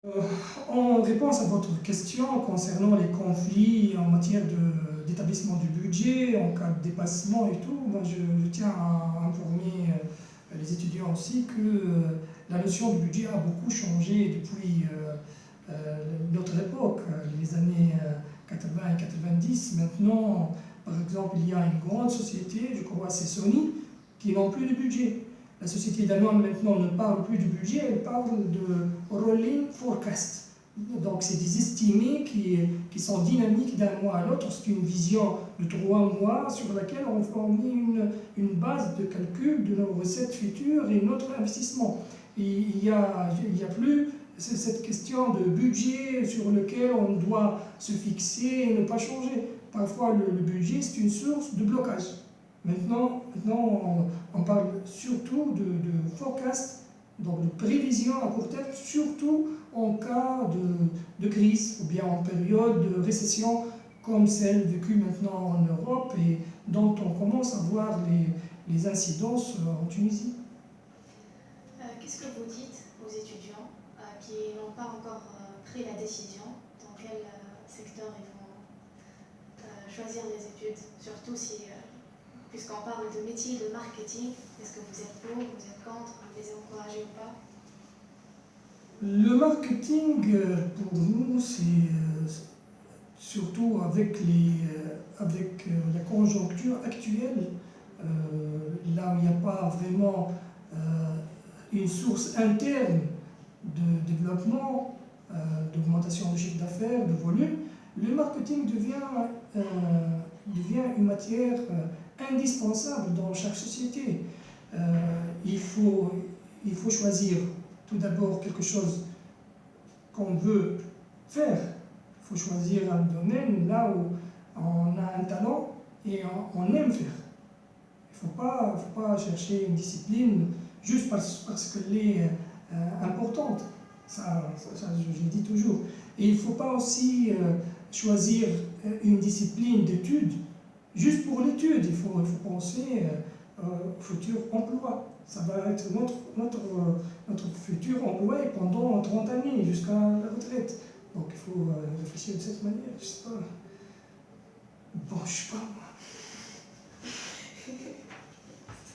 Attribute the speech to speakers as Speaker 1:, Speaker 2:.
Speaker 1: Euh, En réponse à votre question concernant les conflits en matière d'établissement du budget, en cas de dépassement et tout, moi je tiens à informer les étudiants aussi que la notion du budget a beaucoup changé depuis notre époque, les années 80 et 90. Maintenant, par exemple, il y a une grande société, je crois c'est Sony, qui n'ont plus de budget. La société Danone maintenant ne parle plus de budget, elle parle de rolling forecast. Donc c'est des estimés qui sont dynamiques d'un mois à l'autre. C'est une vision de 3 mois sur laquelle on fournit une base de calcul de nos recettes futures et notre investissement. Et il y a plus cette question de budget sur lequel on doit se fixer et ne pas changer. Parfois le budget c'est une source de blocage. Maintenant on parle surtout de forecast, donc de prévision à court terme, surtout en cas de crise ou bien en période de récession comme celle vécue maintenant en Europe et dont on commence à voir les incidences en Tunisie.
Speaker 2: Qu'est-ce que vous dites aux étudiants qui n'ont pas encore pris la décision dans quel secteur ils vont choisir les études, surtout si puisqu'on parle de métier de marketing, est-ce que vous êtes pour, vous êtes contre, vous les encouragez ou pas?
Speaker 1: Le marketing, pour nous, c'est surtout avec la conjoncture actuelle, là où il n'y a pas vraiment une source interne de développement, d'augmentation de chiffre d'affaires, de volume, le marketing devient une matière indispensable dans chaque société. Il faut choisir tout d'abord quelque chose qu'on veut faire. Il faut choisir un domaine là où on a un talent et on aime faire. Il ne faut pas chercher une discipline juste parce qu'elle est importante. Ça, je le dis toujours. Et il ne faut pas aussi choisir une discipline d'études juste pour l'étude. Il faut penser au futur emploi. Ça va être notre futur emploi pendant 30 années jusqu'à la retraite. Donc il faut réfléchir de cette manière. Je sais pas. Bon, je sais pas.